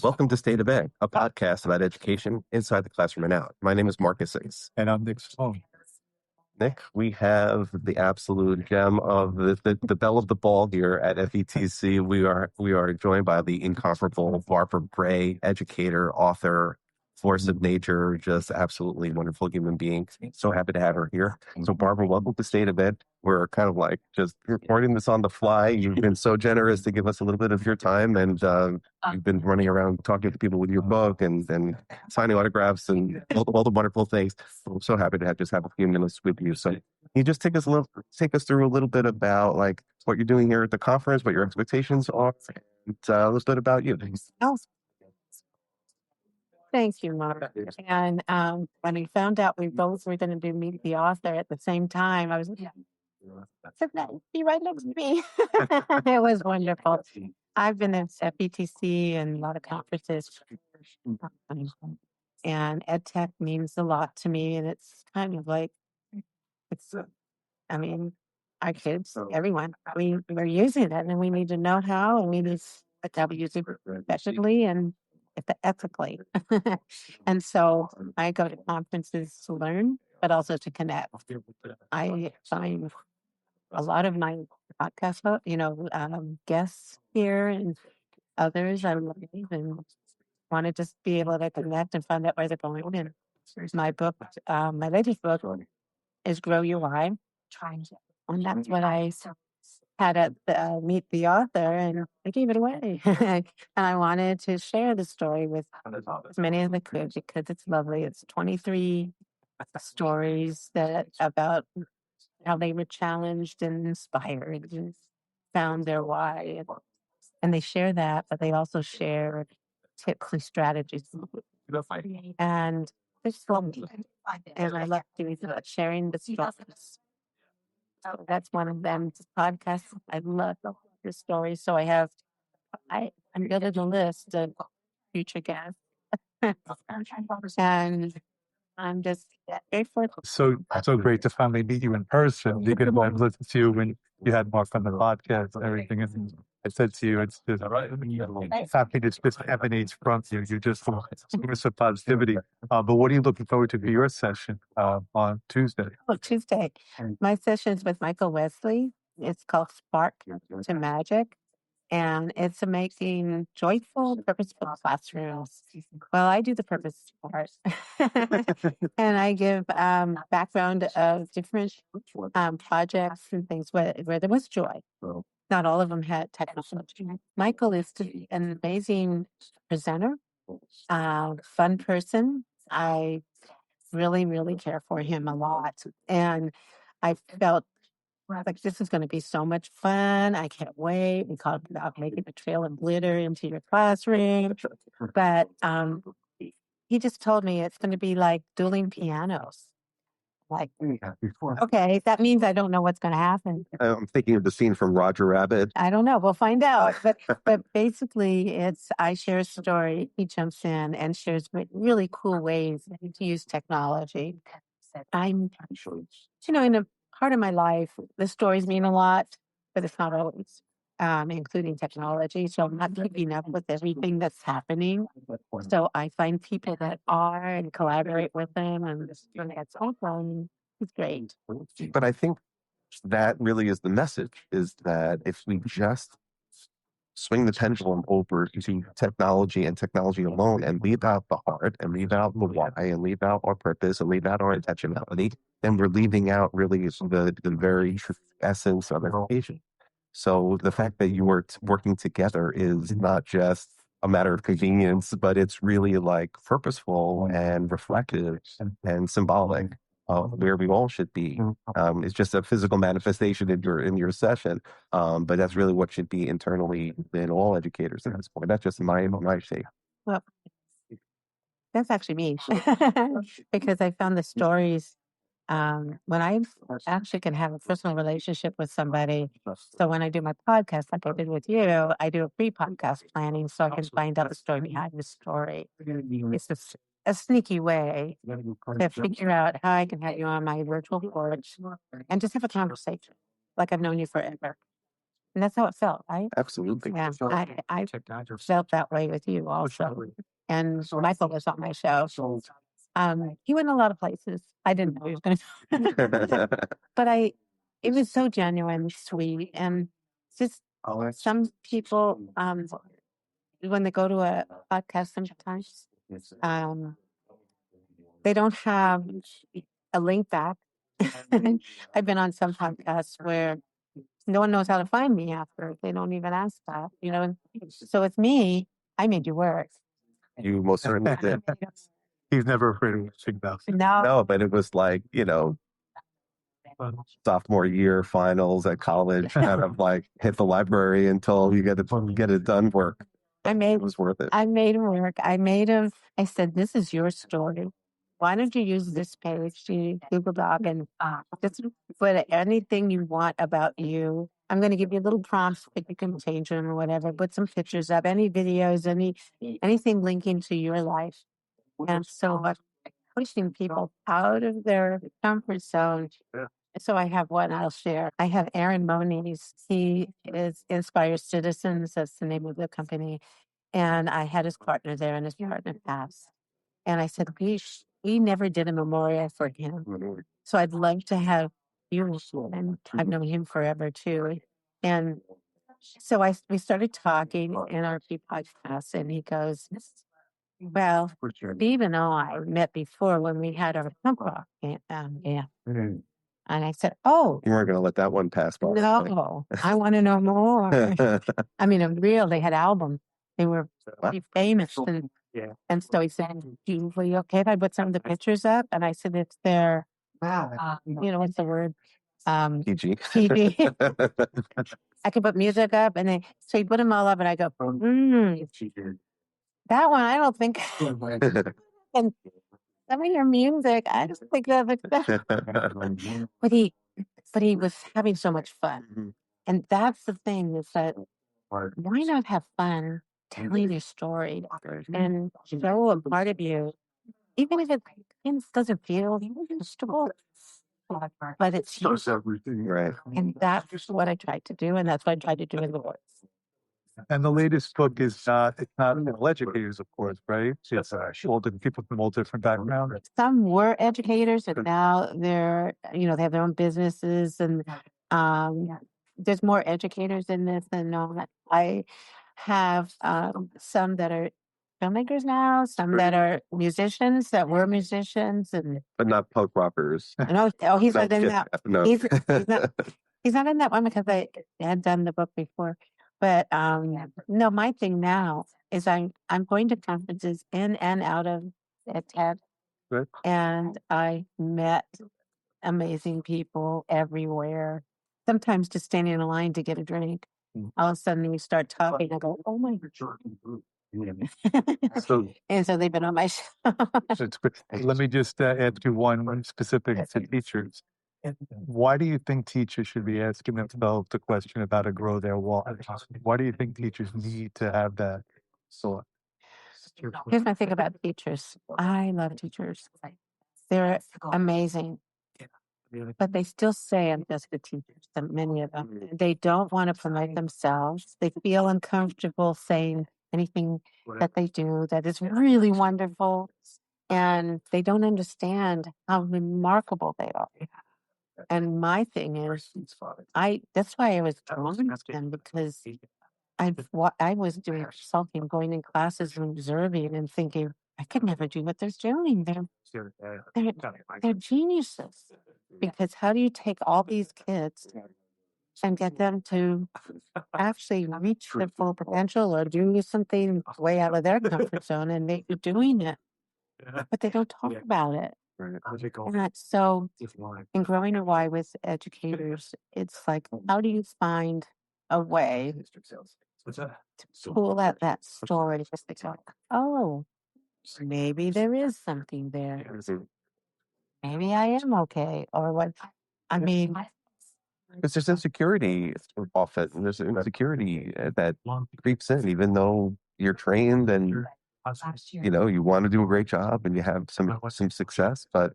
Welcome to State of Ed, a podcast about education inside the classroom and out. My name is Marcus Ace. And I'm Nick Sloan. Nick, we have the absolute gem of the belle of the ball here at FETC. We are joined by the incomparable Barbara Bray, educator, author, force of nature, just absolutely wonderful human being. So happy to have her here. So Barbara, welcome to State of Ed. We're kind of like just recording this on the fly. You've been so generous to give us a little bit of your time, and you've been running around talking to people with your book and signing autographs and all the wonderful things. I'm so happy to just have a few minutes with you. So can you just take us through a little bit about like what you're doing here at the conference, what your expectations are, and a little bit about you. Oh, thank you, Mark. And when we found out we both were going to do Meet the Author at the same time, I was like, be right next to me. It was wonderful. I've been at FETC and a lot of conferences, and ed tech means a lot to me. And it's kind of like, I mean, our kids, everyone, we're using it and we need to know how, and we need to use it effectively and ethically. And so I go to conferences to learn, but also to connect. I find a lot of my podcast, guests here and others I love and want to just be able to connect and find out where they're going. And my book, my latest book is Grow Your Why. And that's what I had at Meet the Author, and I gave it away. And I wanted to share the story with as many as I could because it's lovely. It's 23 stories about how they were challenged and inspired and found their why. And they share that, but they also share tips and strategies. And it's lovely. And I love doing that, sharing the stories. So that's one of them. It's a podcast. I love the stories. So I'm building a list of future guests. And I'm just grateful. So great to finally meet you in person because I've listened to you when you had Mark on the podcast and everything. And I said to you, it's just happiness just emanates from you. You're just full of positivity. But what are you looking forward to for your session on Tuesday? Oh, Tuesday. My session is with Michael Wesley. It's called Spark to Magic. And it's making joyful, purposeful classrooms. Well, I do the purpose part. And I give background of different projects and things where there was joy. Not all of them had technology. Michael is an amazing presenter, fun person. I really, really care for him a lot. And I felt like this is going to be so much fun. I can't wait. We talked about making a trail of glitter into your classroom. But he just told me it's going to be like dueling pianos. Like, okay, that means I don't know what's going to happen. I'm thinking of the scene from Roger Rabbit. I don't know. We'll find out. But basically, I share a story. He jumps in and shares really cool ways to use technology. I'm, in a part of my life, the stories mean a lot, but it's not always, including technology. So I'm not keeping up with everything that's happening. So I find people that are and collaborate with them, and that's awesome. It's great. But I think that really is the message, is that if we just swing the pendulum over to technology and technology alone and leave out the heart and leave out the why and leave out our purpose and leave out our intentionality, then we're leaving out really the very essence of education. So the fact that you are working together is not just a matter of convenience, but it's really like purposeful and reflective and symbolic of where we all should be. It's just a physical manifestation in your session, but that's really what should be internally in all educators at this point. That's just my take. Well, that's actually me because I found the stories when I actually can have a personal relationship with somebody. So when I do my podcast, like I did with you, I do a pre-podcast planning so I can find out the story behind the story. It's just a sneaky way to figure out how I can have you on my virtual porch and just have a conversation like I've known you forever. And that's how it felt, right? Absolutely. Yeah, I felt that way with you also. And Michael was on my show. He went a lot of places. I didn't know he was going to, but it was so genuine, sweet, and just some people, when they go to a podcast sometimes, they don't have a link back. I've been on some podcasts where no one knows how to find me after. They don't even ask that, you know. So with me, I made you work. You most certainly did. He's never afraid of watching that. No, No, but it was like, sophomore year finals at college, kind of like hit the library until you get it done work. It was worth it. I made him work. I said, this is your story. Why don't you use this page to Google Doc and just put anything you want about you. I'm going to give you little prompts, but you can change them or whatever. Put some pictures up, any videos, anything linking to your life. And so pushing people out of their comfort zone. So I have one I'll share. I have Aaron Moniz. He Inspire Citizens. That's the name of the company. And I had his partner there, and his partner passed. And I said, we never did a memorial for him. So I'd love to have you. And I've known him forever too. And so we started talking in our few podcasts, and he goes, well, Steve and I met before when we had our punk rock band. And I said, oh, You weren't going to let that one pass by. no, I want to know more. I mean, they had albums. They were pretty famous. And so he said, were you okay if I put some of the pictures up? And I said, it's their, what's the word? PG. PG. I could put music up, so he put them all up, and I go, that one, I don't think. And some of your music, I just think of it. But he was having so much fun. And that's the thing, is that why not have fun telling your story and show a part of you, even if it doesn't feel comfortable, but it's you. Right. And that's what I tried to do, and that's what I tried to do in the words. And the latest book is it's not all educators, of course, right? It's all different people from all different backgrounds. Some were educators, and now they're, they have their own businesses, and there's more educators in this than not. I have some that are filmmakers now, some that are musicians that were musicians, but not punk rockers. No, he's not in that. No. He's not in that one because I had done the book before. But no, my thing now is I'm going to conferences in and out of TED, Good. and I met amazing people everywhere. Sometimes just standing in a line to get a drink. All of a sudden we start talking. I go, oh my God. So, And so they've been on my show. it's good. Let me just add to one specific to teachers. Why do you think teachers should be asking themselves the question about to grow their why? Why do you think teachers need to have that thought? Here's my thing about teachers. I love teachers. They're amazing. But they still say I'm just a teacher, many of them. They don't want to promote themselves. They feel uncomfortable saying anything that they do that is really wonderful. And they don't understand how remarkable they are. And my thing is, that's why I was drawn to them, because I was doing consulting, going in classes and observing and thinking, I could never do what they're doing. They're geniuses. Because how do you take all these kids and get them to actually reach their full potential or do something way out of their comfort zone, and they're doing it, but they don't talk about it. And that's so, in growing a why with educators, it's like, how do you find a way to pull out that story? Just to go, oh, maybe there is something there. Maybe I am okay, or what? I mean, Because there's insecurity often. There's insecurity that creeps in, even though you're trained and you want to do a great job and you have some success, but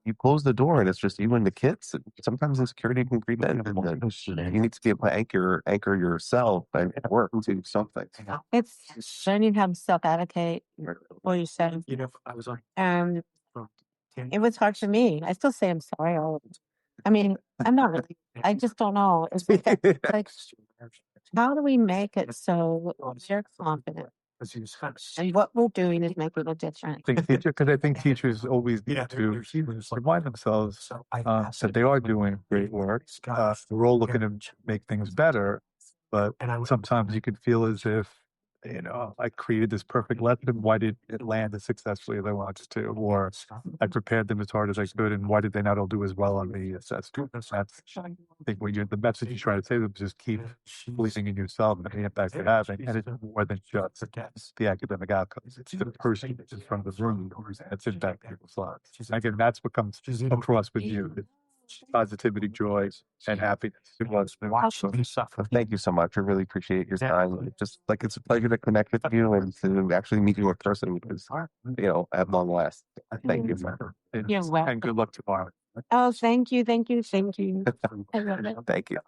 you close the door and it's just you and the kids. Sometimes the security can creep in, and then you need to be able to anchor yourself and work to something. It's learning how to self-advocate for yourself. And it was hard for me. I still say I'm sorry. I mean, I'm not really. I just don't know. It's like, how do we make it so they're confident and what we're doing is making a difference? Because I think teachers always need to remind themselves that they are doing great work. We're all looking to make things better, but sometimes you can feel as if, I created this perfect lesson. Why did it land as successfully as I wanted to? Or I prepared them as hard as I could, and why did they not all do as well on the assessment? That's, I think, the message you try to say to them is just keep believing in yourself and the impact you're having. And it's more than just the academic outcomes. It's the person in front of the room that's impacting people's lives. Again, that's what comes across with you. Positivity, joy, and happiness. It was. Thank you so much. I really appreciate your time. Just like it's a pleasure to connect with you and to actually meet you in person because, at long last. Thank you. You're welcome. And good luck tomorrow. Oh, thank you. I love it. Thank you.